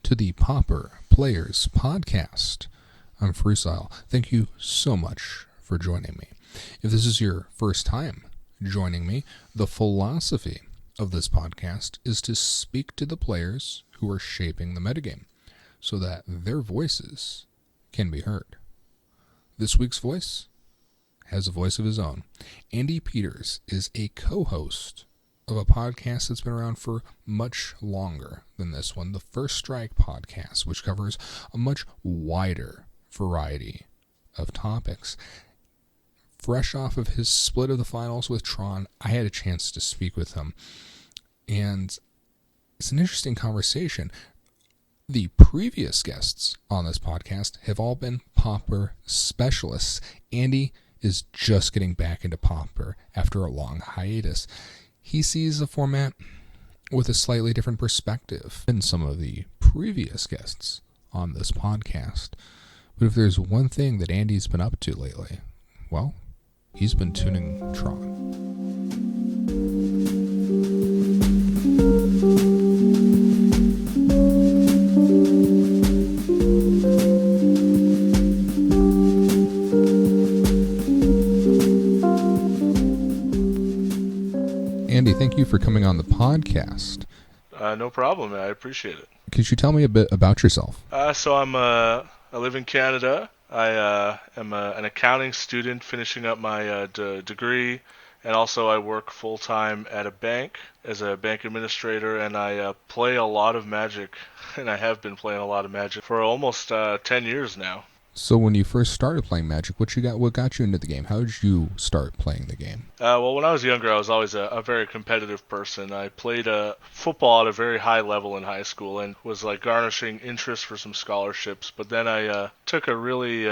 to the Pauper Players Podcast. I'm Freestyle. Thank you so much for joining me. If this is your first time joining me, the philosophy of this podcast is to speak to the players who are shaping the metagame so that their voices can be heard. This week's voice has a voice of his own. Andy Peters is a co-host of a podcast that's been around for much longer than this one, the First Strike podcast, which covers a much wider variety of topics. Fresh off of his split of the finals with Tron, I had a chance to speak with him, and it's an interesting conversation. The previous guests on this podcast have all been Pauper specialists. Andy is just getting back into Pauper after a long hiatus. He sees the format with a slightly different perspective than some of the previous guests on this podcast. But if there's one thing that Andy's been up to lately, well, he's been tuning Tron. Andy, thank you for coming on the podcast. No problem. I appreciate it. Could you tell me a bit about yourself? I live in Canada. I am an accounting student finishing up my degree, and also I work full-time at a bank as a bank administrator, and I play a lot of Magic, and I have been playing a lot of Magic for almost 10 years now. So when you first started playing Magic, what got you into the game? How did you start playing the game? Well, when I was younger, I was always a very competitive person. I played football at a very high level in high school and was garnishing interest for some scholarships. But then I took a really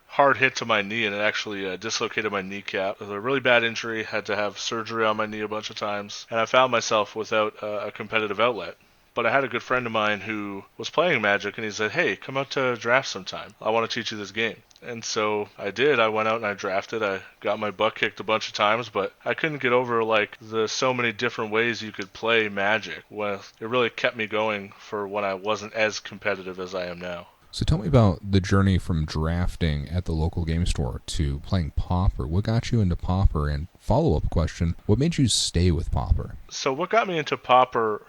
hard hit to my knee, and it actually dislocated my kneecap. It was a really bad injury. Had to have surgery on my knee a bunch of times, and I found myself without a competitive outlet. But I had a good friend of mine who was playing Magic, and he said, "Hey, come out to draft sometime. I want to teach you this game." And so I did. I went out and I drafted. I got my butt kicked a bunch of times, but I couldn't get over the so many different ways you could play Magic. Well, it really kept me going for when I wasn't as competitive as I am now. So tell me about the journey from drafting at the local game store to playing Pauper. What got you into Pauper? And follow-up question, what made you stay with Pauper? So what got me into Pauper,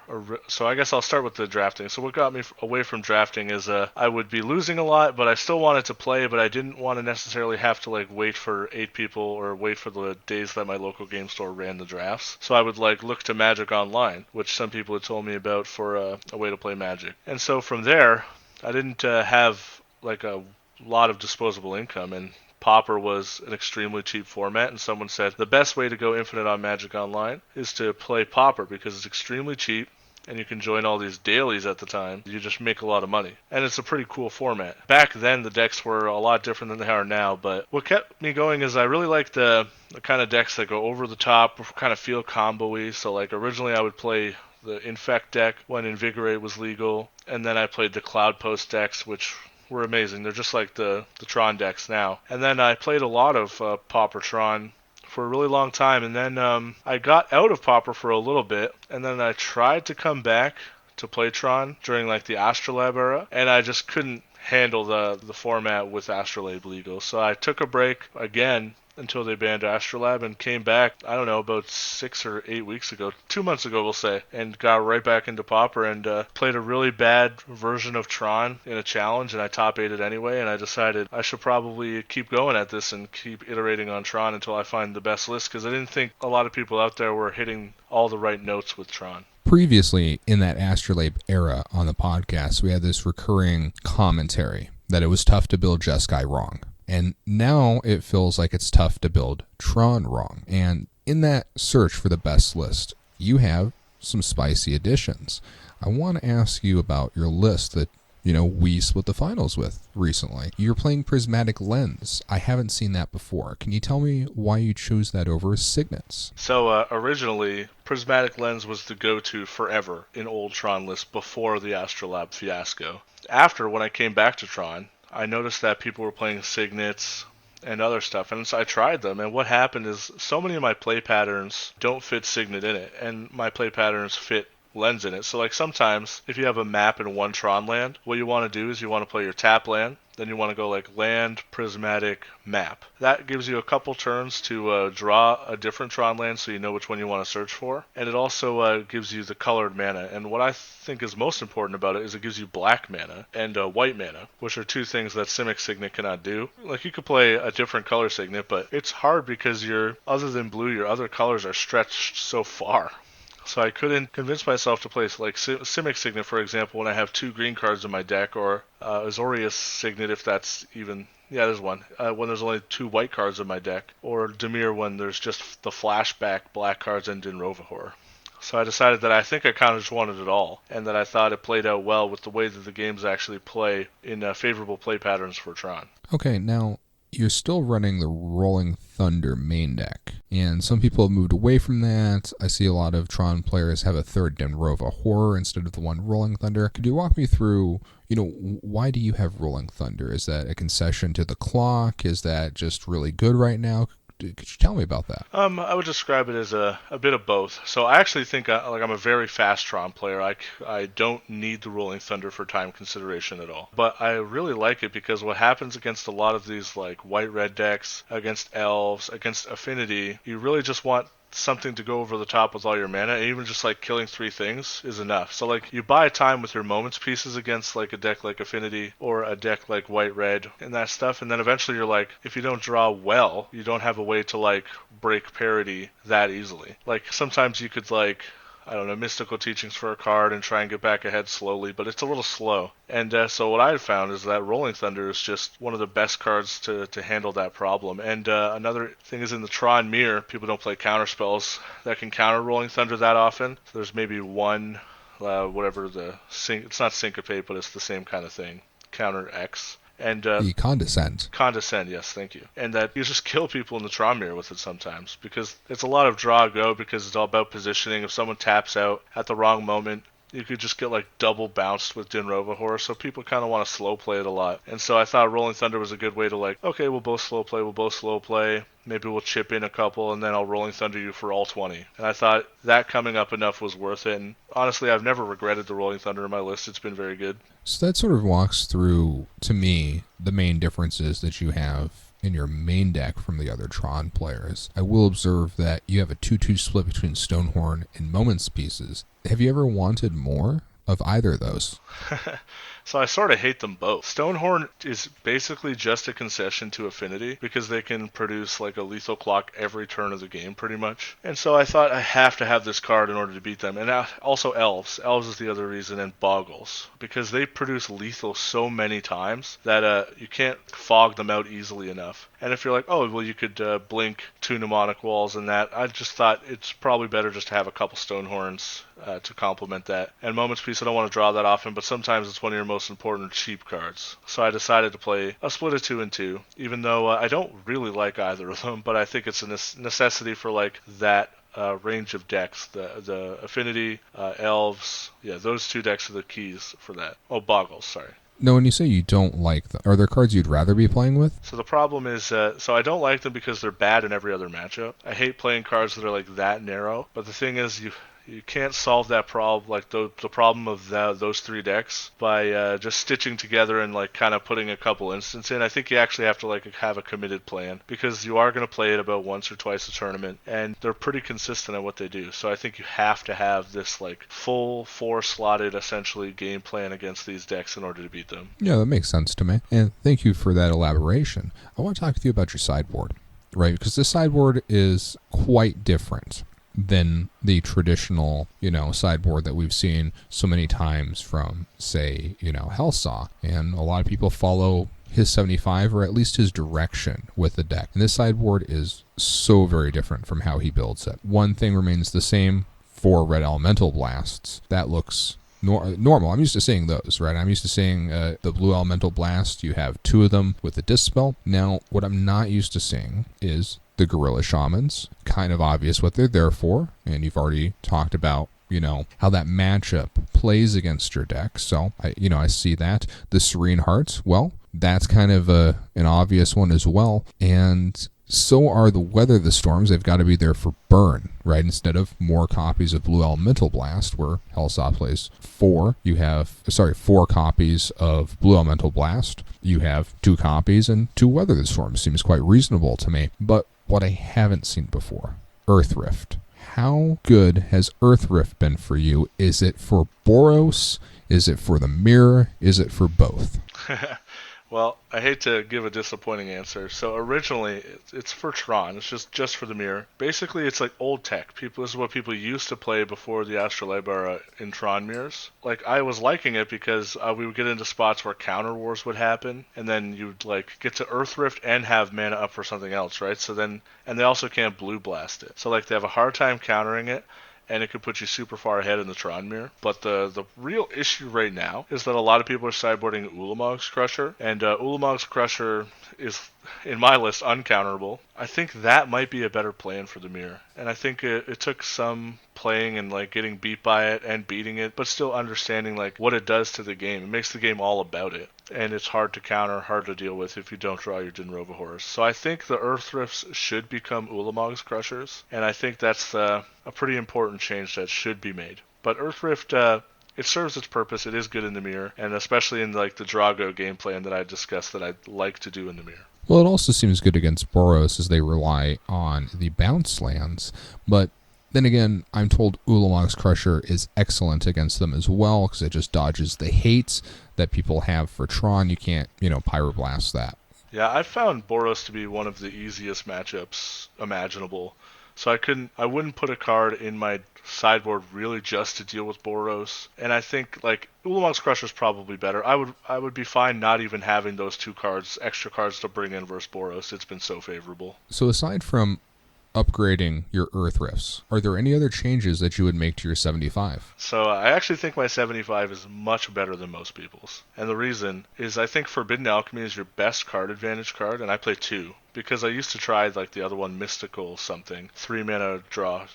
so I guess I'll start with the drafting. So what got me away from drafting is I would be losing a lot, but I still wanted to play, but I didn't want to necessarily have to wait for 8 people or wait for the days that my local game store ran the drafts. So I would look to Magic Online, which some people had told me about for a way to play Magic. And so from there, I didn't have a lot of disposable income, and Pauper was an extremely cheap format, and someone said the best way to go infinite on Magic Online is to play Pauper because it's extremely cheap and you can join all these dailies at the time. You just make a lot of money, and it's a pretty cool format. Back then the decks were a lot different than they are now, but what kept me going is I really like the kind of decks that go over the top, kind of feel combo-y. So originally I would play the Infect deck when Invigorate was legal, and then I played the Cloud Post decks, which were amazing. They're just like the Tron decks now. And then I played a lot of Pauper Tron for a really long time, and then I got out of Pauper for a little bit, and then I tried to come back to play Tron during the Astrolabe era, and I just couldn't handle the format with Astrolabe legal. So I took a break again until they banned Astrolabe, and came back, I don't know, about 6 or 8 weeks ago, 2 months ago we'll say, and got right back into Pauper and played a really bad version of Tron in a challenge, and I top 8'd anyway, and I decided I should probably keep going at this and keep iterating on Tron until I find the best list, because I didn't think a lot of people out there were hitting all the right notes with Tron. Previously, in that Astrolabe era on the podcast, we had this recurring commentary that it was tough to build Jeskai wrong. And now it feels like it's tough to build Tron wrong. And in that search for the best list, you have some spicy additions. I want to ask you about your list that, we split the finals with recently. You're playing Prismatic Lens. I haven't seen that before. Can you tell me why you chose that over Signets? So originally, Prismatic Lens was the go-to forever in old Tron lists before the Astrolabe fiasco. After, when I came back to Tron, I noticed that people were playing Signets and other stuff, and so I tried them, and what happened is so many of my play patterns don't fit Signet in it, and my play patterns fit Lens in it. So like sometimes if you have a map in one Tron land, what you want to do is you want to play your tap land, then you want to go like land, prismatic, map. That gives you a couple turns to draw a different Tron land so you know which one you want to search for. And it also gives you the colored mana. And what I think is most important about it is it gives you black mana and white mana, which are two things that Simic Signet cannot do. Like you could play a different color Signet, but it's hard because other than blue, your other colors are stretched so far. So I couldn't convince myself to play like Simic Signet, for example, when I have 2 green cards in my deck, or Azorius Signet if that's even... Yeah, there's one. When there's only 2 white cards in my deck, or Dimir when there's just the flashback black cards and Dinrovahor. So I decided that I think I kind of just wanted it all, and that I thought it played out well with the way that the games actually play in favorable play patterns for Tron. Okay, now you're still running the Rolling Thunder main deck, and some people have moved away from that. I see a lot of Tron players have a third Dinrova Horror instead of the one Rolling Thunder. Could you walk me through, why do you have Rolling Thunder? Is that a concession to the clock? Is that just really good right now? Could you tell me about that? I would describe it as a bit of both. So I actually think I'm a very fast Tron player. I don't need the Rolling Thunder for time consideration at all. But I really like it because what happens against a lot of these like white-red decks, against elves, against Affinity, you really just want something to go over the top with all your mana, and even just like killing 3 things is enough. So like you buy time with your moments pieces against like a deck like Affinity or a deck like white red and that stuff, and then eventually you're like, if you don't draw well, you don't have a way to like break parity that easily. Like sometimes you could like, I don't know, mystical teachings for a card and try and get back ahead slowly, but it's a little slow. And so what I found is that Rolling Thunder is just one of the best cards to handle that problem. And another thing is in the Tron Mirror, people don't play counter spells that can counter Rolling Thunder that often. So there's maybe one, it's not Syncopate, but it's the same kind of thing, counter X. And the Condescend. Condescend, yes, thank you. And that you just kill people in the Tron Mirror with it sometimes, because it's a lot of draw go, because it's all about positioning. If someone taps out at the wrong moment, you could just get like double bounced with Dinrovahor, so people kind of want to slow play it a lot. And so I thought Rolling Thunder was a good way to like, okay, we'll both slow play, maybe we'll chip in a couple, and then I'll Rolling Thunder you for all 20. And I thought that coming up enough was worth it, and honestly, I've never regretted the Rolling Thunder in my list. It's been very good. So that sort of walks through, to me, the main differences that you have in your main deck from the other Tron players. I will observe that you have a 2-2 split between Stonehorn and Moments pieces. Have you ever wanted more of either of those? So I sort of hate them both. Stonehorn is basically just a concession to Affinity because they can produce like a lethal clock every turn of the game pretty much. And so I thought I have to have this card in order to beat them. And also Elves. Elves is the other reason, and Boggles. Because they produce lethal so many times that you can't fog them out easily enough. And if you're like, oh, well, you could blink 2 mnemonic walls and that, I just thought it's probably better just to have a couple Stonehorns to complement that. And Moments Piece, I don't want to draw that often, but sometimes it's one of your most important cheap cards. So I decided to play a split of 2 and 2, even though I don't really like either of them, but I think it's a necessity for like that range of decks. The Affinity, Elves, yeah, those 2 decks are the keys for that. Oh, Boggles, sorry. No, when you say you don't like them, are there cards you'd rather be playing with? So the problem is, so I don't like them because they're bad in every other matchup. I hate playing cards that are like that narrow, but the thing is, you can't solve that problem, like the problem of those 3 decks, by just stitching together and like kind of putting a couple instants in. I think you actually have to like have a committed plan, because you are going to play it about once or twice a tournament, and they're pretty consistent at what they do. So I think you have to have this like full 4-slotted essentially game plan against these decks in order to beat them. Yeah, that makes sense to me. And thank you for that elaboration. I want to talk with you about your sideboard, right? Because this sideboard is quite different than the traditional, sideboard that we've seen so many times from, say, Hellsaw. And a lot of people follow his 75, or at least his direction with the deck. And this sideboard is so very different from how he builds it. One thing remains the same: 4 red elemental blasts. That looks normal. I'm used to seeing those, right? I'm used to seeing the blue elemental blast. You have 2 of them with the Dispel. Now, what I'm not used to seeing is the Gorilla Shamans. Kind of obvious what they're there for, and you've already talked about, how that matchup plays against your deck. So, I see that. The Serene Hearts, well, that's kind of an obvious one as well. And so are the Weather the Storms. They've got to be there for burn, right? Instead of more copies of Blue Elemental Blast, where Hellsop plays 4, you have, 4 copies of Blue Elemental Blast. You have 2 copies and 2 Weather the Storms. Seems quite reasonable to me. But what I haven't seen before, Earth Rift. How good has Earth Rift been for you? Is it for Boros? Is it for the mirror? Is it for both? Well, I hate to give a disappointing answer. So originally, it's for Tron. It's just for the mirror. Basically, it's like old tech. This is what people used to play before the Astrolabe era in Tron mirrors. Like, I was liking it because we would get into spots where counter wars would happen, and then you'd like get to Earth Rift and have mana up for something else, right? So then, and they also can't blue blast it. So like they have a hard time countering it, and it could put you super far ahead in the Tron mirror. But the real issue right now is that a lot of people are sideboarding Ulamog's Crusher, and Ulamog's Crusher is, in my list, uncounterable. I think that might be a better plan for the mirror, and I think it took some playing and like getting beat by it and beating it, but still understanding like what it does to the game. It makes the game all about it, and it's hard to counter, hard to deal with if you don't draw your Dinrova Horus. So I think the Earth Rifts should become Ulamog's Crushers, and I think that's a pretty important change that should be made. But Earth Rift, it serves its purpose. It is good in the mirror, and especially in like the Drago game plan that I discussed that I'd like to do in the mirror. Well, it also seems good against Boros as they rely on the bounce lands, but then again, I'm told Ulamog's Crusher is excellent against them as well because it just dodges the hates that people have for Tron. You can't, Pyroblast that. Yeah, I found Boros to be one of the easiest matchups imaginable. So I wouldn't put a card in my sideboard really just to deal with Boros. And I think like Ulamog's Crusher is probably better. I would be fine not even having those 2 cards, extra cards to bring in versus Boros. It's been so favorable. So aside from upgrading your Earth Rifts, are there any other changes that you would make to your 75? So I actually think my 75 is much better than most people's. And the reason is I think Forbidden Alchemy is your best card advantage card, and I play 2. Because I used to try like the other one, Mystical something. 3 mana, draw.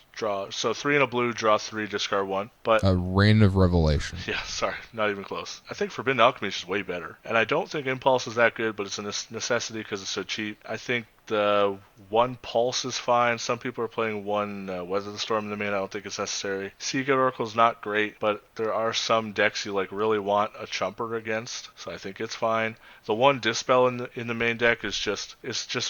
So 3 in a blue, draw 3, discard 1. But a Rain of Revelation. Yeah, sorry, not even close. I think Forbidden Alchemy is just way better. And I don't think Impulse is that good, but it's a necessity because it's so cheap. I think the 1 Pulse is fine. Some people are playing 1 Weather the Storm in the main. I don't think it's necessary. Seagate Oracle is not great, but there are some decks you like really want a chumper against, so I think it's fine. The 1 Dispel in the main deck is just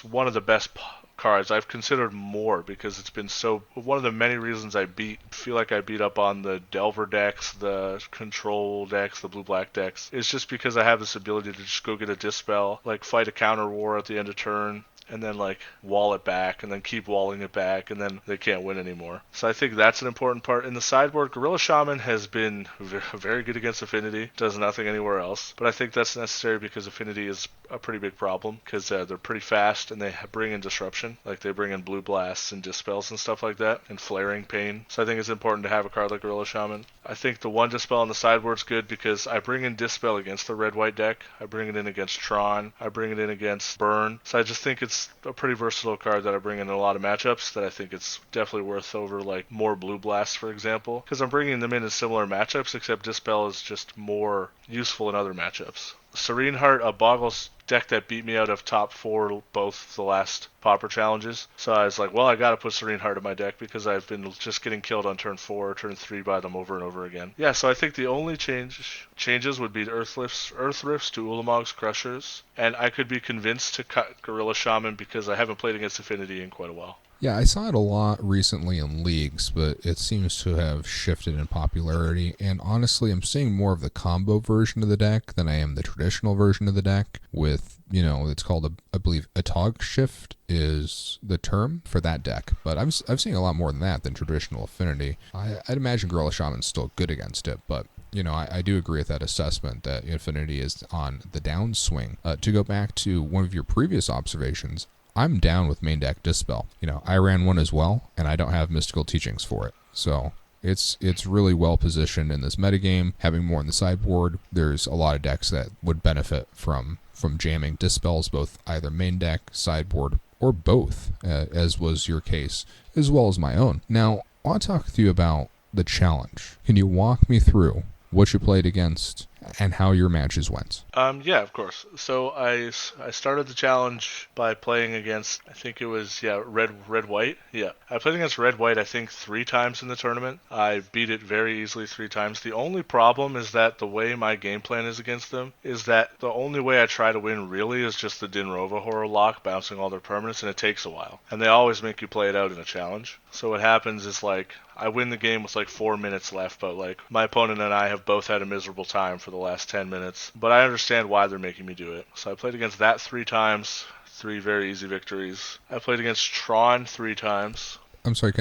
one of the best cards. I've considered more because it's been so one of the many reasons I feel like I beat up on the Delver decks, the Control decks, the blue-black decks. It's just because I have this ability to just go get a Dispel, like fight a counter war at the end of turn, and then like wall it back, and then keep walling it back, and then they can't win anymore. So I think that's an important part. In the sideboard, Gorilla Shaman has been very good against Affinity, does nothing anywhere else. But I think that's necessary because Affinity is a pretty big problem, because they're pretty fast, and they bring in disruption. Like they bring in blue blasts and dispels and stuff like that, and flaring pain. So I think it's important to have a card like Gorilla Shaman. I think the 1 Dispel on the sideboard is good because I bring in Dispel against the red-white deck. I bring it in against Tron. I bring it in against Burn. So I just think it's a pretty versatile card that I bring in a lot of matchups that I think it's definitely worth over like more blue blasts, for example, because I'm bringing them in similar matchups, except Dispel is just more useful in other matchups. Serene Heart, a Boggles deck that beat me out of top 4 both the last Pauper challenges. So I was like, well, I gotta put Serene Heart in my deck because I've been just getting killed on turn 4, turn 3 by them over and over again. Yeah, so I think the only changes would be Earth Rifts to Ulamog's Crushers, and I could be convinced to cut Gorilla Shaman because I haven't played against Affinity in quite a while. Yeah, I saw it a lot recently in leagues, but it seems to have shifted in popularity, and honestly, I'm seeing more of the combo version of the deck than I am the traditional version of the deck with, it's called, I believe, a Tog Shift is the term for that deck, but I'm seeing a lot more than that than traditional Affinity. I'd imagine Gorilla Shaman's still good against it, but I do agree with that assessment that Affinity is on the downswing. To go back to one of your previous observations, I'm down with main deck Dispel. I ran one as well, and I don't have Mystical Teachings for it. So it's really well positioned in this metagame. Having more in the sideboard, there's a lot of decks that would benefit from jamming Dispels, both either main deck, sideboard, or both, as was your case, as well as my own. Now, I want to talk to you about the challenge. Can you walk me through what you played against and how your matches went. Yeah, of course. So I started the challenge by playing against, I think it was, red white. Yeah, I played against red white I think 3 times in the tournament. I beat it very easily 3 times. The only problem is that the way my game plan is against them is that the only way I try to win really is just the Dinrova horror lock, bouncing all their permanents, and it takes a while. And they always make you play it out in a challenge. So what happens is, like, I win the game with like 4 minutes left, but like my opponent and I have both had a miserable time for the last 10 minutes. But I understand why they're making me do it. So I played against that 3 times, 3 very easy victories. I played against Tron 3 times. I'm sorry,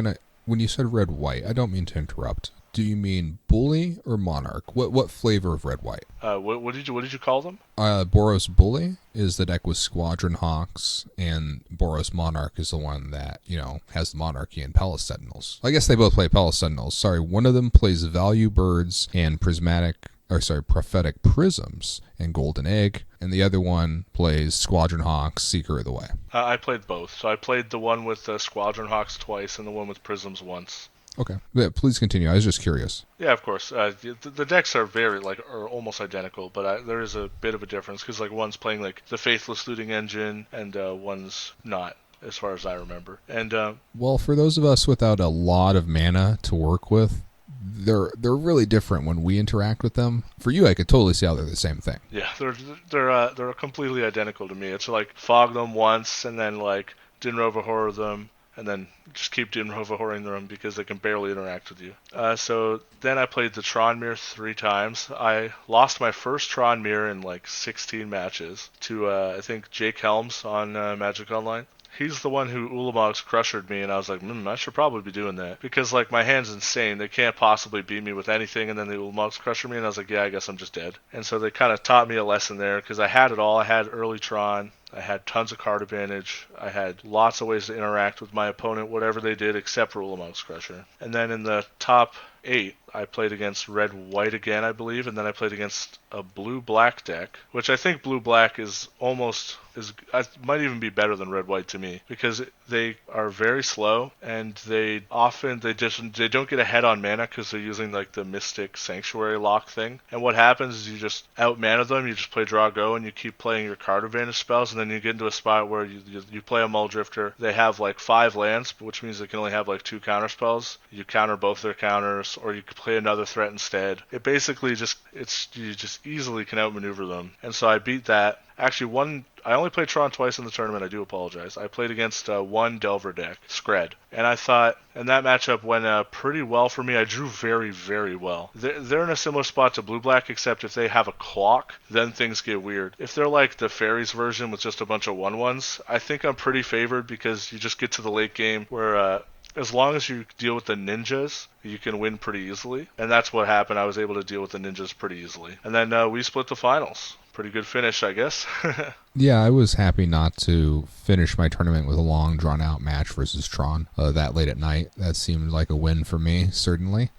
when you said red-white, I don't mean to interrupt. Do you mean Bully or Monarch? What flavor of red-white? What did you call them? Boros Bully is the deck with Squadron Hawks, and Boros Monarch is the one that, has the Monarchy and Palace Sentinels. I guess they both play Palace Sentinels. Sorry, one of them plays Value Birds and Prophetic Prisms and Golden Egg, and the other one plays Squadron Hawks, Seeker of the Way. I played both. So I played the one with Squadron Hawks twice and the one with Prisms once. Okay. Yeah, please continue. I was just curious. Yeah, of course. The decks are are almost identical, but there is a bit of a difference because like one's playing like the Faithless Looting Engine and one's not, as far as I remember. And well, for those of us without a lot of mana to work with, they're really different when we interact with them. For you, I could totally see how they're the same thing. Yeah, they're completely identical to me. It's like fog them once and then like Dinrova horror them, and then just keep Dinrova horroring them because they can barely interact with you. So then I played the Tron Mirror 3 times. I lost my first Tron Mirror in like 16 matches to I think Jake Helms on Magic Online. He's the one who Ulamog's crushed me, and I was like, I should probably be doing that. Because, like, my hand's insane. They can't possibly beat me with anything, and then the Ulamog's crushed me, and I was like, yeah, I guess I'm just dead. And so they kind of taught me a lesson there, because I had it all. I had early Tron. I had tons of card advantage. I had lots of ways to interact with my opponent, whatever they did, except for Ulamog's Crusher. And then in the top 8, I played against red-white again, I believe, and then I played against a blue-black deck, which I think blue-black might even be better than red-white to me, because they are very slow, and they don't get ahead on mana because they're using like the Mystic Sanctuary lock thing. And what happens is you just out-mana them, you just play draw-go, and you keep playing your card advantage spells, and then you get into a spot where you play a Muldrifter. They have like 5 lands, which means they can only have like 2 counter spells. You counter both their counters, or you could play another threat instead. It basically you just easily can outmaneuver them. And so I beat that. Actually, I only played Tron twice in the tournament. I do apologize. I played against one Delver deck, Scred. And I thought, and that matchup went pretty well for me. I drew very, very well. They're in a similar spot to Blue-Black, except if they have a clock, then things get weird. If they're like the Fairies version with just a bunch of 1/1s, I think I'm pretty favored because you just get to the late game where as long as you deal with the ninjas, you can win pretty easily. And that's what happened. I was able to deal with the ninjas pretty easily. And then we split the finals. Pretty good finish, I guess. Yeah, I was happy not to finish my tournament with a long, drawn-out match versus Tron that late at night. That seemed like a win for me, certainly.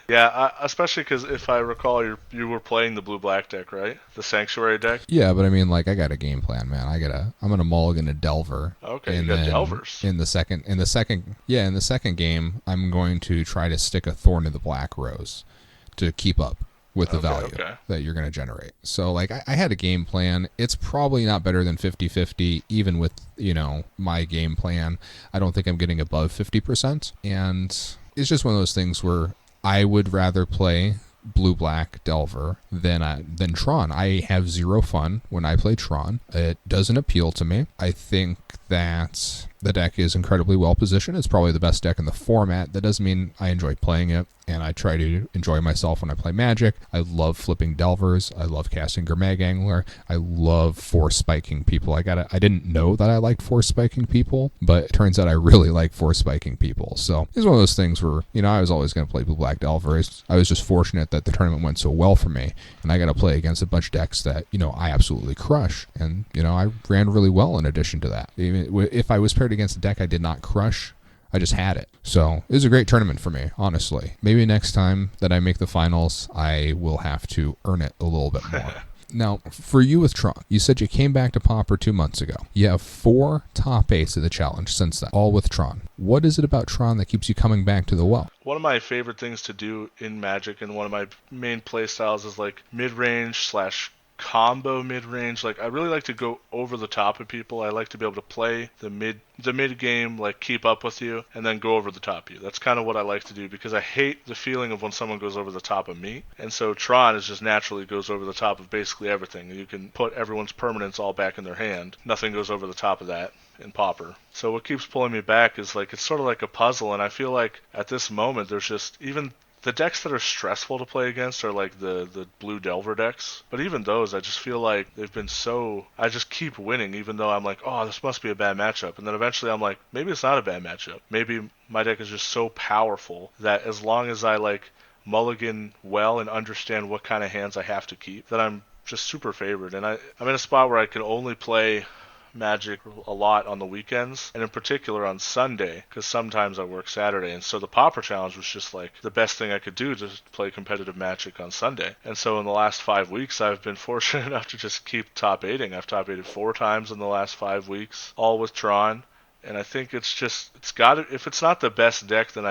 Yeah, especially because if I recall, you were playing the blue-black deck, right? The Sanctuary deck? Yeah, but I mean, like, I got a game plan, man. I'm going to mulligan a Delver. Okay, you got Delvers. In the second game, I'm going to try to stick a Thorn of the Black Rose to keep up with the value that you're going to generate. So, like, I had a game plan. It's probably not better than 50-50, even with, my game plan. I don't think I'm getting above 50%. And it's just one of those things where I would rather play blue-black Delver than Tron. I have zero fun when I play Tron. It doesn't appeal to me. I think that the deck is incredibly well positioned. It's probably the best deck in the format. That doesn't mean I enjoy playing it, and I try to enjoy myself when I play Magic. I love flipping Delvers. I love casting Gurmag Angler. I love force spiking people. I didn't know that I liked force spiking people, but it turns out I really like force spiking people. So it's one of those things where, I was always going to play blue-black Delvers. I was just fortunate that the tournament went so well for me, and I got to play against a bunch of decks that, I absolutely crush. And, I ran really well in addition to that. Even if I was paired against a deck I did not crush, I just had it. So it was a great tournament for me, honestly. Maybe next time that I make the finals, I will have to earn it a little bit more. Now, for you with Tron, you said you came back to Pauper 2 months ago. You have 4 top 8s of the challenge since then, all with Tron. What is it about Tron that keeps you coming back to the well? One of my favorite things to do in Magic, and one of my main play styles, is like mid-range / combo mid-range. Like, I really like to go over the top of people. I like to be able to play the mid game, like keep up with you, and then go over the top of you. That's kind of what I like to do, because I hate the feeling of when someone goes over the top of me. And so Tron is just naturally goes over the top of basically everything. You can put everyone's permanents all back in their hand. Nothing goes over the top of that in Pauper. So what keeps pulling me back is like, it's sort of like a puzzle, and I feel like at this moment there's just, even the decks that are stressful to play against are like the blue Delver decks. But even those, I just feel like they've been so... I just keep winning, even though I'm like, oh, this must be a bad matchup. And then eventually I'm like, maybe it's not a bad matchup. Maybe my deck is just so powerful that as long as I like mulligan well and understand what kind of hands I have to keep, that I'm just super favored. And I'm in a spot where I can only play Magic a lot on the weekends, and in particular on Sunday, because sometimes I work Saturday, and so the Pauper Challenge was just like the best thing I could do to play competitive Magic on Sunday. And so in the last 5 weeks, I've been fortunate enough to just keep top 8ing. I've top 8ed 4 times in the last 5 weeks, all with Tron, and I think it's got to, if it's not the best deck, then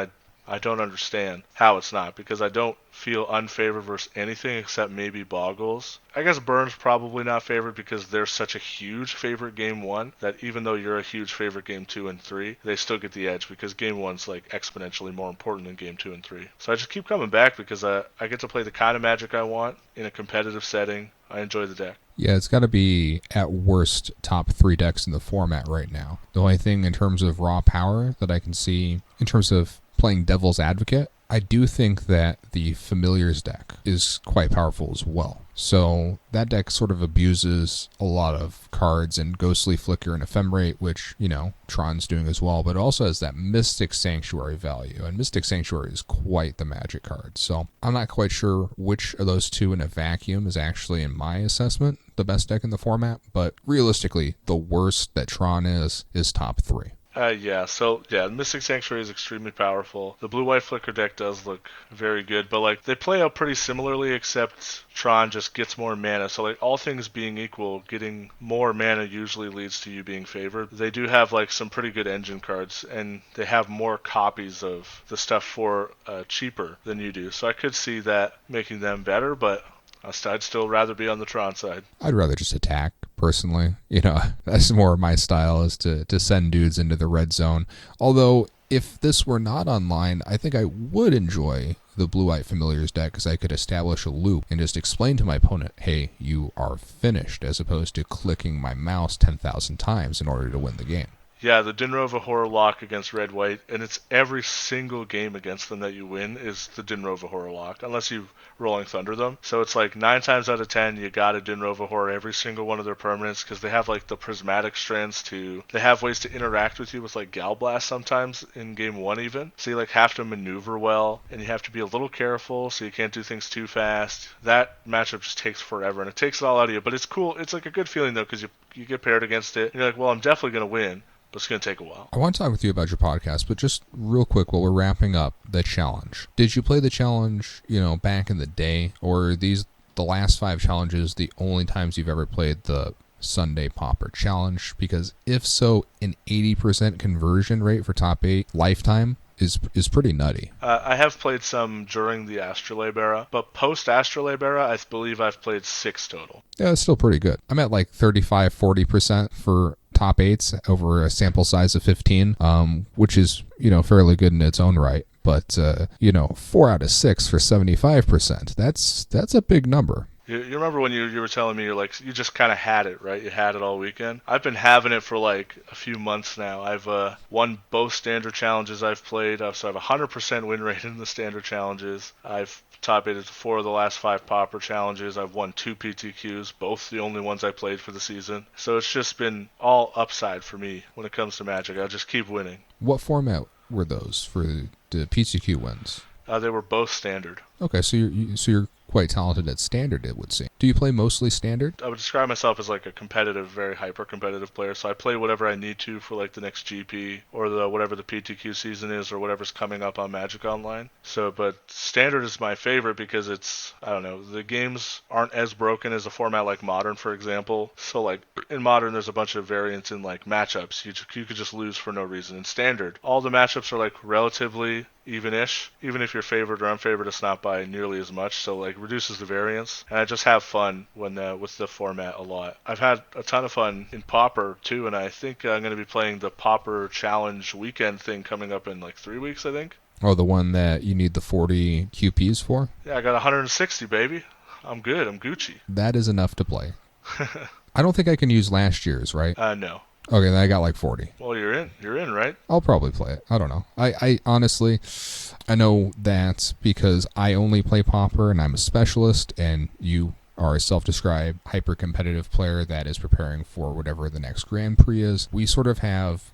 I don't understand how it's not, because I don't feel unfavored versus anything except maybe Boggles. I guess Burn's probably not favored because they're such a huge favorite game 1 that even though you're a huge favorite game 2 and 3, they still get the edge because game 1's like exponentially more important than game 2 and 3. So I just keep coming back because I get to play the kind of Magic I want in a competitive setting. I enjoy the deck. Yeah, it's got to be, at worst, top 3 decks in the format right now. The only thing in terms of raw power that I can see in terms of playing devil's advocate, I do think that the Familiars deck is quite powerful as well. So that deck sort of abuses a lot of cards and Ghostly Flicker and Ephemerate, which, you know, Tron's doing as well, but it also has that Mystic Sanctuary value, and Mystic Sanctuary is quite the Magic card. So I'm not quite sure which of those two in a vacuum is actually, in my assessment, the best deck in the format, but realistically, the worst that Tron is top 3. Mystic Sanctuary is extremely powerful. The blue-white Flicker deck does look very good, but like they play out pretty similarly, except Tron just gets more mana. So like all things being equal, getting more mana usually leads to you being favored. They do have like some pretty good engine cards, and they have more copies of the stuff for cheaper than you do. So I could see that making them better, but I'd still rather be on the Tron side. I'd rather just attack, personally. You know, that's more my style, is to send dudes into the red zone. Although, if this were not online, I think I would enjoy the Blue-White Familiars deck, because I could establish a loop and just explain to my opponent, hey, you are finished, as opposed to clicking my mouse 10,000 times in order to win the game. Yeah, the Dinrova Horror Lock against Red-White, and it's every single game against them that you win is the Dinrova Horror Lock, unless you Rolling Thunder them. So it's like 9 times out of 10, you got a Dinrova Horror every single one of their permanents, because they have like the Prismatic Strands too. They have ways to interact with you with like Gal Blast sometimes in game 1 even. So you like have to maneuver well, and you have to be a little careful so you can't do things too fast. That matchup just takes forever, and it takes it all out of you. But it's cool. It's like a good feeling though, because you get paired against it, and you're like, well, I'm definitely going to win. But it's going to take a while. I want to talk with you about your podcast, but just real quick while we're wrapping up the challenge. Did you play the challenge, back in the day, or are these the last 5 challenges the only times you've ever played the Sunday Pauper Challenge? Because if so, an 80% conversion rate for top 8 lifetime is pretty nutty. I have played some during the Astrolabe era, but post-Astrolabe era, I believe I've played 6 total. Yeah, it's still pretty good. I'm at like 35-40% for top 8s over a sample size of 15, which is, fairly good in its own right. But, 4 out of 6 for 75%. That's a big number. You remember when you were telling me you just kind of had it, right? You had it all weekend. I've been having it for like a few months now. I've won both standard challenges I've played, so I have a 100% win rate in the standard challenges. I've top 8 4 of the last 5 Pauper challenges. I've won 2 PTQs, both the only ones I played for the season. So it's just been all upside for me when it comes to Magic. I just keep winning. What format were those for the PTQ wins? They were both standard. Okay, so you're quite talented at Standard, it would seem. Do you play mostly Standard? I would describe myself as like a competitive, very hyper-competitive player. So I play whatever I need to for like the next GP or whatever the PTQ season is or whatever's coming up on Magic Online. So, but Standard is my favorite because it's, I don't know, the games aren't as broken as a format like Modern, for example. So like in Modern, there's a bunch of variants in like matchups. You could just lose for no reason. In Standard, all the matchups are like relatively even-ish. Even if you're favored or unfavored, it's not by nearly as much, so like reduces the variance. And I just have fun when with the format a lot. I've had a ton of fun in Pauper too, and I think I'm going to be playing the Pauper Challenge weekend thing coming up in like 3 weeks, I think. Oh, the one that you need the 40 QPs for? Yeah, I got 160, baby. I'm good. I'm Gucci. That is enough to play. I don't think I can use last year's, right? No. Okay, then I got like 40. Well, you're in. You're in, right? I'll probably play it. I don't know. I honestly, I know that because I only play Pauper and I'm a specialist, and you are a self-described hyper-competitive player that is preparing for whatever the next Grand Prix is. We sort of have,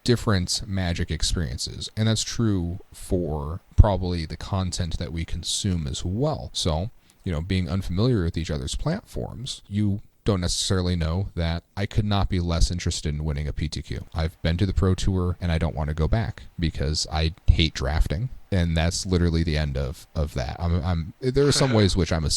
different Magic experiences, and that's true for probably the content that we consume as well. So, being unfamiliar with each other's platforms, you don't necessarily know that I could not be less interested in winning a PTQ. I've been to the Pro Tour and I don't want to go back because I hate drafting, and that's literally the end of that. There are some ways which I'm a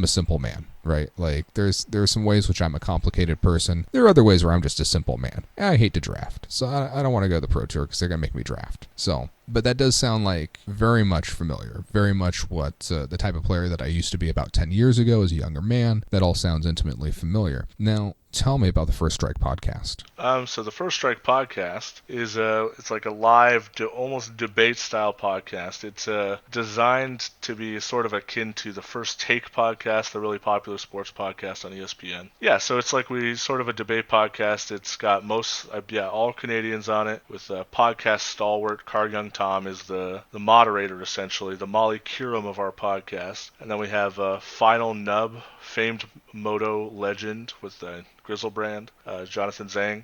simple man, right? Like there are some ways which I'm a complicated person. There are other ways where I'm just a simple man. And I hate to draft, so I don't want to go to the Pro Tour because they're gonna make me draft. So, but that does sound like very much familiar, very much what the type of player that I used to be about 10 years ago as a younger man. That all sounds intimately familiar. Now, tell me about the First Strike podcast. So the First Strike podcast is it's like a live, almost debate style podcast. It's designed to be sort of akin to the First Take podcast, the really popular sports podcast on ESPN. Yeah, so it's like we sort of a debate podcast. It's got all Canadians on it, with podcast stalwart Car Young Tom is the moderator, essentially, the Molly Curum of our podcast. And then we have Final Nub, famed Moto legend with Grizzlebrand, Jonathan Zhang,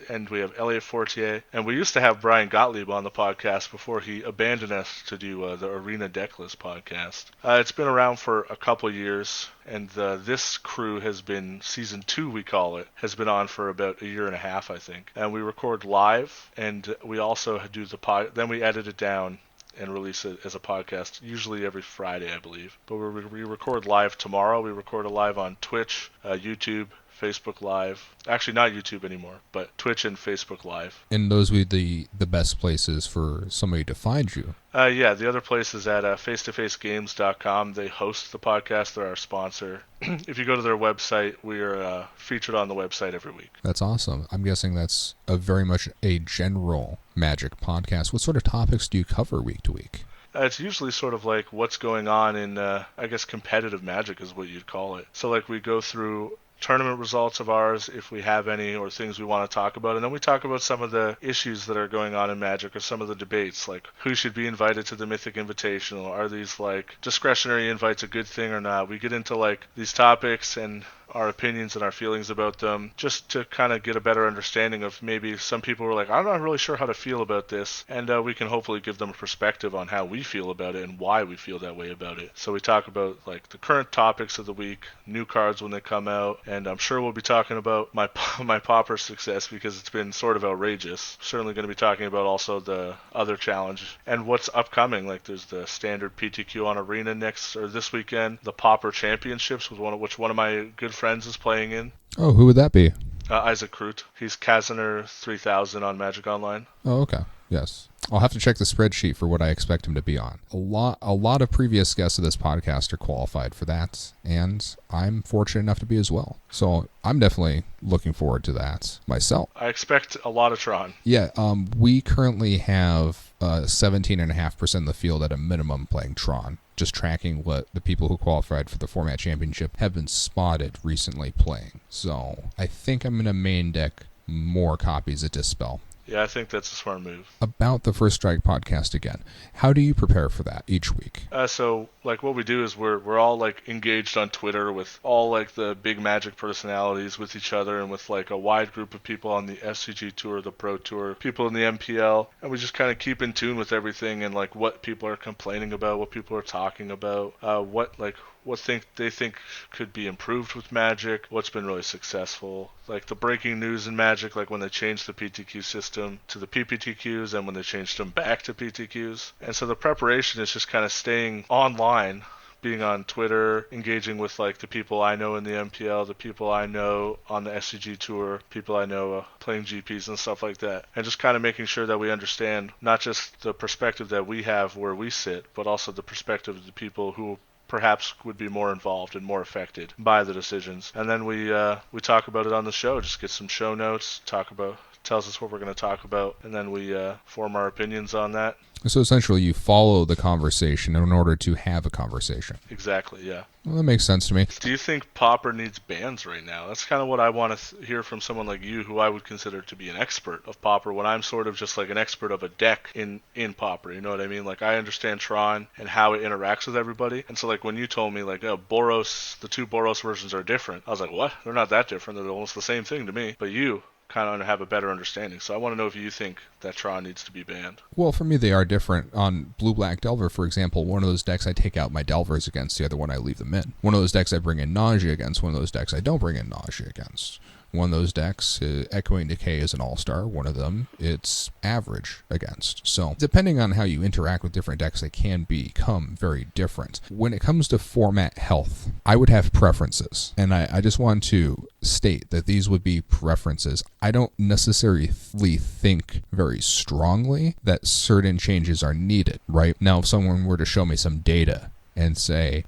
and we have Elliot Fortier. And we used to have Brian Gottlieb on the podcast before he abandoned us to do the Arena Decklist podcast. It's been around for a couple years, and this crew has been, season 2 we call it, has been on for about a year and a half, I think. And we record live, and we also do then we edit it down and release it as a podcast, usually every Friday, I believe. But we record live tomorrow. We record it live on Twitch, YouTube, Facebook Live. Actually, not YouTube anymore, but Twitch and Facebook Live. And those would be the best places for somebody to find you. Yeah, the other place is at FacetoFaceGames.com. They host the podcast. They're our sponsor. If you go to their website, we are featured on the website every week. That's awesome. I'm guessing that's very much a general Magic podcast. What sort of topics do you cover week to week? It's usually sort of like what's going on in, I guess, competitive Magic is what you'd call it. So like we go through tournament results of ours, if we have any, or things we want to talk about, and then we talk about some of the issues that are going on in Magic, or some of the debates, like who should be invited to the Mythic Invitational, are these like discretionary invites a good thing or not. We get into like these topics and our opinions and our feelings about them, just to kind of get a better understanding of maybe some people were like, I'm not really sure how to feel about this, and we can hopefully give them a perspective on how we feel about it and why we feel that way about it. So we talk about like the current topics of the week, new cards when they come out, and I'm sure we'll be talking about my Pauper success because it's been sort of outrageous. Certainly going to be talking about also the other challenge and what's upcoming. Like there's the standard PTQ on Arena this weekend, the Pauper Championships, which one of my good friends is playing in. Oh, who would that be? Isaac Kroot. He's Kazner 3000 on Magic Online. Oh, okay. Yes. I'll have to check the spreadsheet for what I expect him to be on. A lot of previous guests of this podcast are qualified for that, and I'm fortunate enough to be as well. So I'm definitely looking forward to that myself. I expect a lot of Tron. Yeah, we currently have 17.5% of the field at a minimum playing Tron, just tracking what the people who qualified for the Format Championship have been spotted recently playing. So I think I'm going to main deck more copies of Dispel. Yeah, I think that's a smart move. About the First Strike podcast again, how do you prepare for that each week? So like what we do is we're all like engaged on Twitter with all like the big Magic personalities with each other and with like a wide group of people on the SCG tour, the Pro Tour, people in the MPL, and we just kind of keep in tune with everything and like what people are complaining about, what people are talking about, what they think could be improved with Magic, what's been really successful, like the breaking news in Magic, like when they changed the PTQ system to the PPTQs and when they changed them back to PTQs. And so the preparation is just kind of staying online, being on Twitter, engaging with like the people I know in the MPL, the people I know on the SCG tour, people I know playing GPs and stuff like that, and just kind of making sure that we understand not just the perspective that we have where we sit, but also the perspective of the people who perhaps would be more involved and more affected by the decisions. And then we talk about it on the show, just get some show notes, tells us what we're going to talk about, and then we form our opinions on that. So essentially you follow the conversation in order to have a conversation. Exactly, yeah. Well, that makes sense to me. Do you think Pauper needs bans right now? That's kind of what I want to hear from someone like you, who I would consider to be an expert of Pauper, when I'm sort of just like an expert of a deck in Pauper, you know what I mean? Like I understand Tron and how it interacts with everybody, and so like when you told me like, Boros, the two Boros versions are different, I was like, what? They're not that different, they're almost the same thing to me. But you kind of have a better understanding. So I want to know if you think that Tron needs to be banned. Well, for me, they are different. On Blue-Black Delver, for example, one of those decks I take out my Delvers against, the other one I leave them in. One of those decks I bring in Nausea against, one of those decks I don't bring in Nausea against. One of those decks, Echoing Decay is an all-star. One of them, it's average against. So depending on how you interact with different decks, they can become very different. When it comes to format health, I would have preferences. And I just want to state that these would be preferences. I don't necessarily think very strongly that certain changes are needed, right? Now, if someone were to show me some data and say,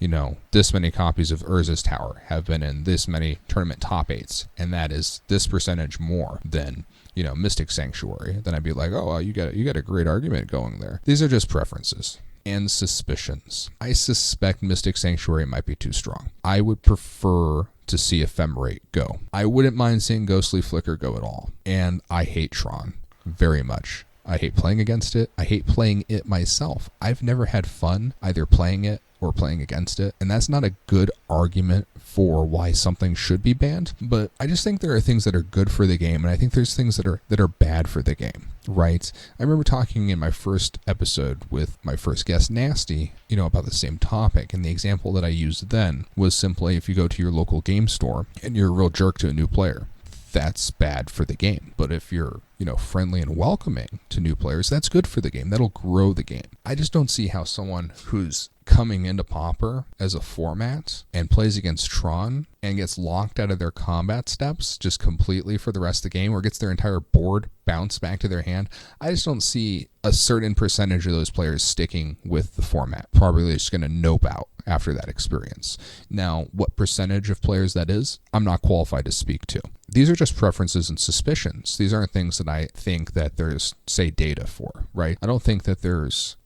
this many copies of Urza's Tower have been in this many tournament top 8s, and that is this percentage more than, Mystic Sanctuary, then I'd be like, oh, well, you got a great argument going there. These are just preferences and suspicions. I suspect Mystic Sanctuary might be too strong. I would prefer to see Ephemerate go. I wouldn't mind seeing Ghostly Flicker go at all. And I hate Tron very much. I hate playing against it. I hate playing it myself. I've never had fun either playing it or playing against it, and that's not a good argument for why something should be banned. But I just think there are things that are good for the game, and I think there's things that are bad for the game, right? I remember talking in my first episode with my first guest, Nasty, about the same topic, and the example that I used then was simply if you go to your local game store and you're a real jerk to a new player, that's bad for the game. But if you're, friendly and welcoming to new players, that's good for the game. That'll grow the game. I just don't see how someone who's coming into Pauper as a format and plays against Tron and gets locked out of their combat steps just completely for the rest of the game, or gets their entire board bounced back to their hand. I just don't see a certain percentage of those players sticking with the format. Probably just going to nope out after that experience. Now, what percentage of players that is, I'm not qualified to speak to. These are just preferences and suspicions. These aren't things that I think that there's, say, data for, right? I don't think that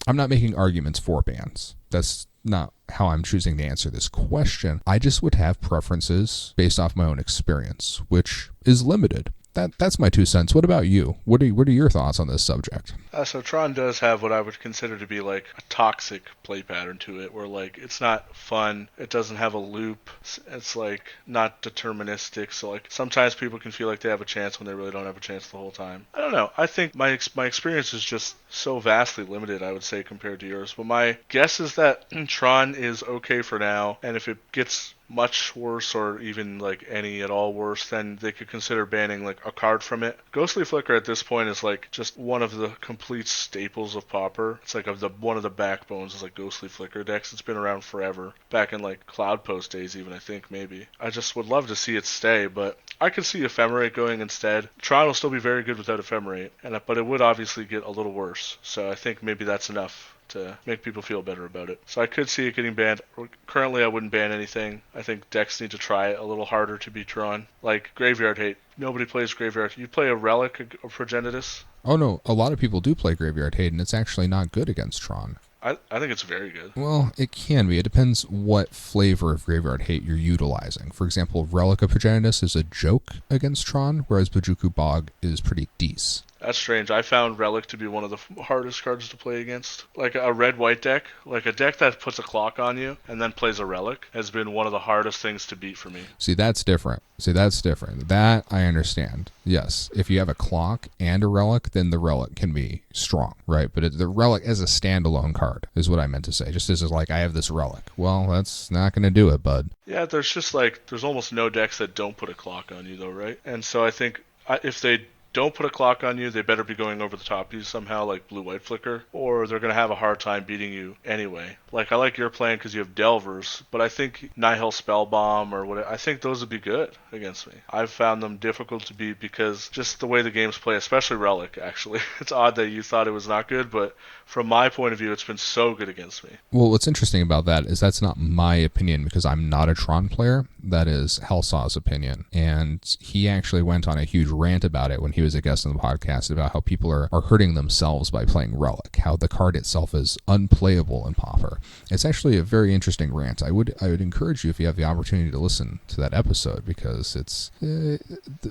I'm not making arguments for bans. That's not how I'm choosing to answer this question. I just would have preferences based off my own experience, which is limited. That's my 2 cents. What about you? What are your thoughts on this subject? So Tron does have what I would consider to be like a toxic play pattern to it, where like it's not fun, it doesn't have a loop, it's like not deterministic. So like sometimes people can feel like they have a chance when they really don't have a chance the whole time. I don't know. I think my experience is just so vastly limited, I would say, compared to yours. But my guess is that Tron is okay for now, and if it gets much worse, or even like any at all worse, then they could consider banning like a card from it. Ghostly Flicker at this point is like just one of the complete staples of Pauper. It's like one of the backbones is like Ghostly Flicker decks. It's been around forever, back in like Cloud Post days even, I think. Maybe I just would love to see it stay, but I could see Ephemerate going instead. Tron will still be very good without Ephemerate, but it would obviously get a little worse, so I think maybe that's enough to make people feel better about it. So I could see it getting banned. Currently, I wouldn't ban anything. I think decks need to try a little harder to beat Tron. Like Graveyard Hate. Nobody plays Graveyard. You play a Relic or Progenitus? Oh no, a lot of people do play Graveyard Hate, and it's actually not good against Tron. I think it's very good. Well, it can be. It depends what flavor of Graveyard Hate you're utilizing. For example, Relic of Progenitus is a joke against Tron, whereas Bajuku Bog is pretty decent. That's strange. I found Relic to be one of the hardest cards to play against. Like a red-white deck, like a deck that puts a clock on you and then plays a Relic, has been one of the hardest things to beat for me. See, that's different. That I understand. Yes, if you have a clock and a Relic, then the Relic can be strong, right? But the Relic as a standalone card is what I meant to say. Just as like, I have this Relic. Well, that's not going to do it, bud. Yeah, there's almost no decks that don't put a clock on you, though, right? And so I think if they don't put a clock on you, they better be going over the top of you somehow, like blue-white flicker, or they're going to have a hard time beating you anyway. Like, I like your plan because you have Delvers, but I think Nihil Spellbomb or whatever, I think those would be good against me. I've found them difficult to beat because just the way the games play, especially Relic, actually. It's odd that you thought it was not good, but from my point of view, it's been so good against me. Well, what's interesting about that is that's not my opinion because I'm not a Tron player. That is Helsaw's opinion. And he actually went on a huge rant about it when he was a guest on the podcast about how people are hurting themselves by playing Relic, how the card itself is unplayable in Pauper. It's actually a very interesting rant. I would encourage you, if you have the opportunity, to listen to that episode because it's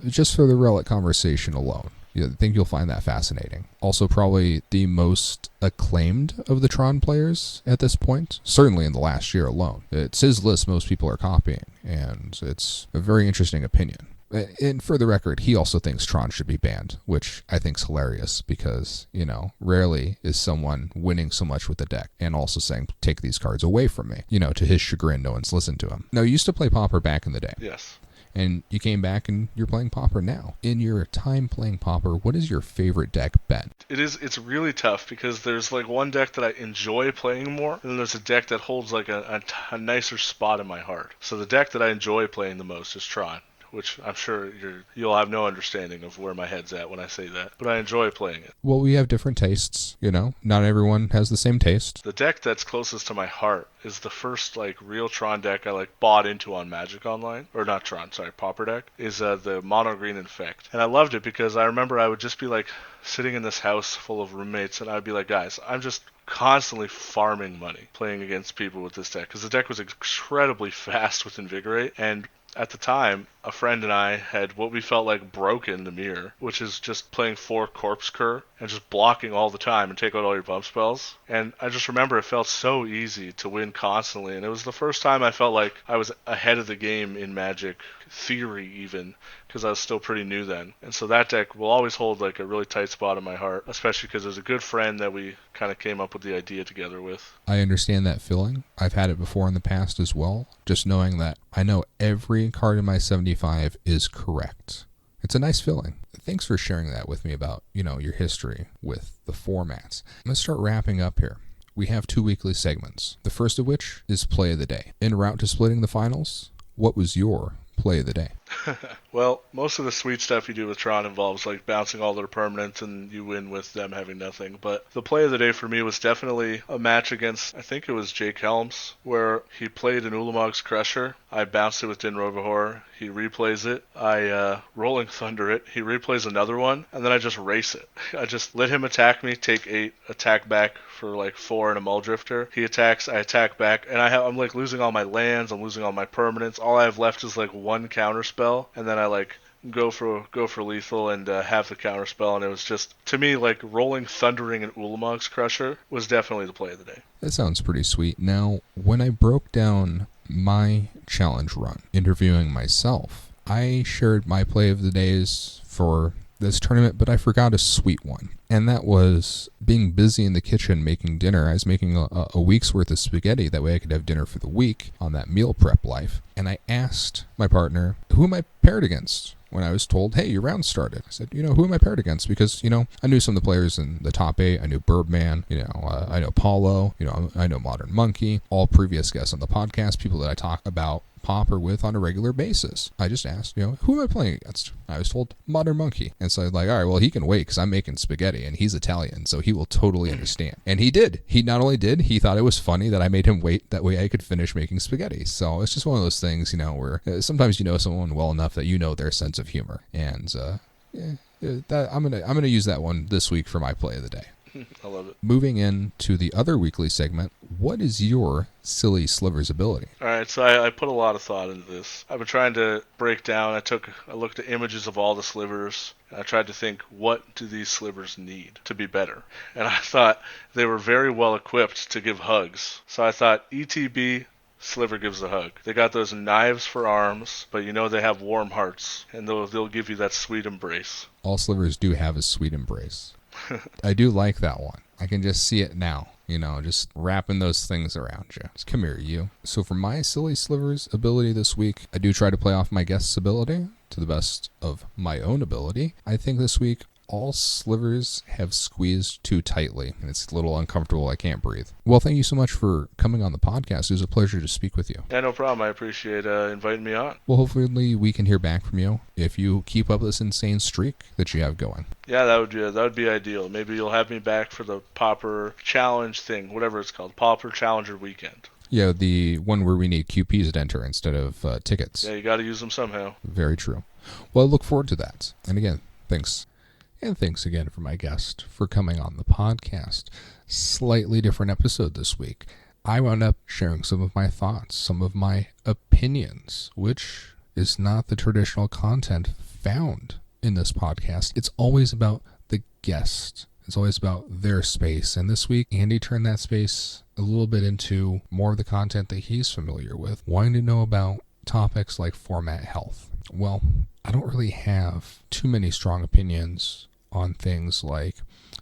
just for the Relic conversation alone. I think you'll find that fascinating. Also, probably the most acclaimed of the Tron players at this point, certainly in the last year alone. It's his list most people are copying, and it's a very interesting opinion. And for the record, he also thinks Tron should be banned, which I think's hilarious because, rarely is someone winning so much with the deck and also saying, take these cards away from me. To his chagrin, no one's listened to him. Now, you used to play Pauper back in the day. Yes. And you came back and you're playing Pauper now. In your time playing Pauper, what is your favorite deck been? It's really tough because there's like one deck that I enjoy playing more, and then there's a deck that holds like a nicer spot in my heart. So the deck that I enjoy playing the most is Tron, which I'm sure you'll have no understanding of where my head's at when I say that, but I enjoy playing it. Well, we have different tastes, Not everyone has the same taste. The deck that's closest to my heart is the first real Tron deck I bought into on Magic Online, or not Tron, sorry, Pauper deck, is the Mono Green Infect. And I loved it because I remember I would just be sitting in this house full of roommates, and I'd be like, guys, I'm just constantly farming money playing against people with this deck because the deck was incredibly fast with Invigorate, and at the time, a friend and I had what we felt like broken the mirror, which is just playing 4 Corpse Cur and just blocking all the time and take out all your bump spells. And I just remember it felt so easy to win constantly, and it was the first time I felt like I was ahead of the game in Magic theory even, because I was still pretty new then. And so that deck will always hold a really tight spot in my heart, especially because there's a good friend that we kind of came up with the idea together with. I understand that feeling. I've had it before in the past as well, just knowing that I know every card in my 75 is correct. It's a nice feeling. Thanks for sharing that with me about, your history with the formats. I'm going to start wrapping up here. We have 2 weekly segments, the first of which is Play of the Day. En route to splitting the finals, what was your Play of the Day? Well, most of the sweet stuff you do with Tron involves bouncing all their permanents and you win with them having nothing. But the play of the day for me was definitely a match against, I think it was Jake Helms, where he played an Ulamog's Crusher. I bounced it with Din Rovahor. He replays it. I Rolling Thunder it. He replays another one, and then I just race it. I just let him attack me, take 8, attack back for 4 and a Muldrifter. He attacks, I attack back, and I'm losing all my lands, I'm losing all my permanents. All I have left is 1 counter spell, and then I go for lethal and have the counter spell, and it was just, to me, Rolling Thundering and Ulamog's Crusher was definitely the play of the day. That sounds pretty sweet. Now, when I broke down my challenge run, interviewing myself, I shared my play of the days for this tournament, but I forgot a sweet one. And that was being busy in the kitchen making dinner. I was making a week's worth of spaghetti. That way I could have dinner for the week on that meal prep life. And I asked my partner, who am I paired against? When I was told, hey, your round started. I said, who am I paired against? Because, I knew some of the players in the top 8. I knew Birdman, I know Paulo, I know Modern Monkey, all previous guests on the podcast, people that I talk about Pauper with on a regular basis. I just asked, who am I playing against? I was told Modern Monkey. And so I was like, all right, well, he can wait because I'm making spaghetti and he's Italian, so he will totally understand. And he did. He not only did, he thought it was funny that I made him wait. That way I could finish making spaghetti. So it's just one of those things, where sometimes you know someone well enough that you know their sense of humor. And I'm gonna use that one this week for my play of the day. I love it. Moving into the other weekly segment, what is your Silly Slivers ability? All right, so I put a lot of thought into this. I've been trying to break down. I looked at images of all the slivers. And I tried to think, what do these slivers need to be better? And I thought they were very well equipped to give hugs. So I thought ETB sliver gives a hug. They got those knives for arms, but they have warm hearts, and they'll give you that sweet embrace. All slivers do have a sweet embrace. I do like that one. I can just see it now, just wrapping those things around you. Just come here, you. So for my Silly Slivers ability this week, I do try to play off my guest's ability to the best of my own ability. I think this week, all slivers have squeezed too tightly, and it's a little uncomfortable. I can't breathe. Well, thank you so much for coming on the podcast. It was a pleasure to speak with you. Yeah, no problem. I appreciate inviting me on. Well, hopefully we can hear back from you if you keep up this insane streak that you have going. Yeah, that would be ideal. Maybe you'll have me back for the Pauper Challenge thing, whatever it's called, Pauper Challenger Weekend. Yeah, the one where we need QPs to enter instead of tickets. Yeah, you got to use them somehow. Very true. Well, I look forward to that. And again, thanks. And thanks again for my guest for coming on the podcast. Slightly different episode this week. I wound up sharing some of my thoughts, some of my opinions, which is not the traditional content found in this podcast. It's always about the guest. It's always about their space. And this week, Andy turned that space a little bit into more of the content that he's familiar with, wanting to know about topics like format health. Well, I don't really have too many strong opinions on things like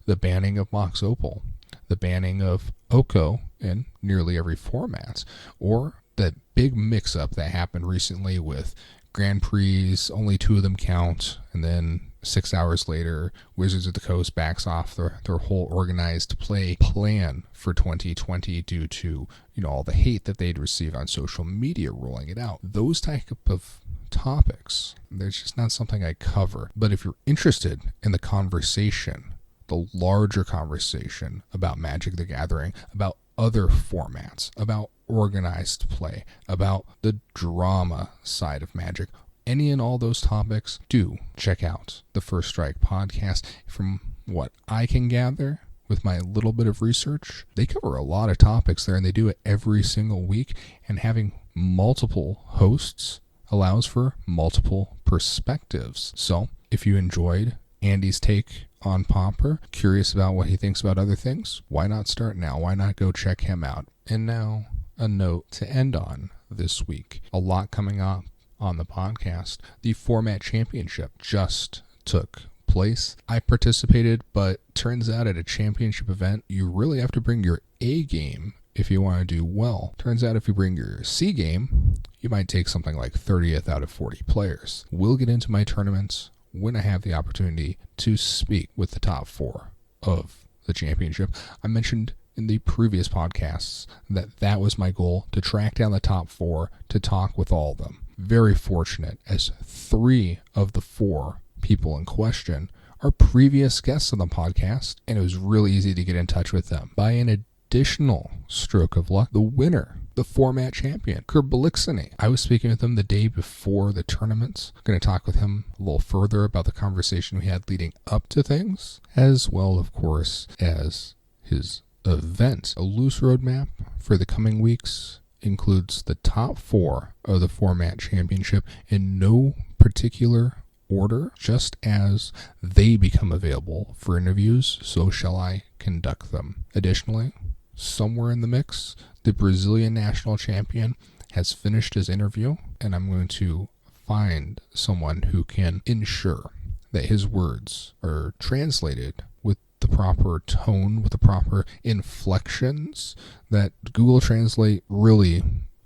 the banning of Mox Opal, the banning of Oko in nearly every format, or that big mix-up that happened recently with Grand Prix, only 2 of them count, and then 6 hours later, Wizards of the Coast backs off their whole organized play plan for 2020 due to all the hate that they'd received on social media rolling it out. Those type of topics, there's just not something I cover. But if you're interested in the conversation, the larger conversation about Magic the Gathering, about other formats, about organized play, about the drama side of Magic, any and all those topics, do check out the First Strike podcast. From what I can gather with my little bit of research, they cover a lot of topics there, and they do it every single week. And having multiple hosts allows for multiple perspectives. So if you enjoyed Andy's take on Pauper, curious about what he thinks about other things, why not start now? Why not go check him out? And now a note to end on this week. A lot coming up on the podcast. The Format Championship just took place. I participated, but turns out at a championship event, you really have to bring your A game if you want to do well. Turns out if you bring your C game, you might take something like 30th out of 40 players. We'll get into my tournaments when I have the opportunity to speak with the top 4 of the championship. I mentioned in the previous podcasts that was my goal, to track down the top 4, to talk with all of them. Very fortunate, as 3 of the 4 people in question are previous guests on the podcast, and it was really easy to get in touch with them. By an additional stroke of luck, the winner, the format champion, Kerbalixany. I was speaking with him the day before the tournaments. I'm going to talk with him a little further about the conversation we had leading up to things, as well, of course, as his event. A loose roadmap for the coming weeks includes the top 4 of the format championship in no particular order. Just as they become available for interviews, so shall I conduct them. Additionally, somewhere in the mix, the Brazilian national champion has finished his interview, and I'm going to find someone who can ensure that his words are translated with the proper tone, with the proper inflections that Google Translate really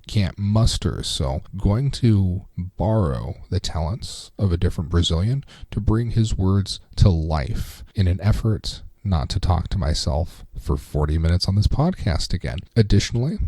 can't muster. So going to borrow the talents of a different Brazilian to bring his words to life in an effort not to talk to myself for 40 minutes on this podcast again. Additionally,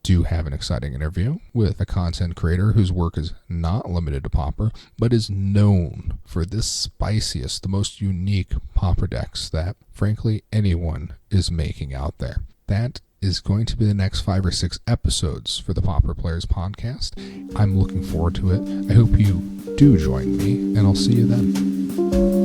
do have an exciting interview with a content creator whose work is not limited to Pauper, but is known for the spiciest, the most unique Pauper decks that, frankly, anyone is making out there. That is going to be the next 5 or 6 episodes for the Pauper Players podcast. I'm looking forward to it. I hope you do join me, and I'll see you then.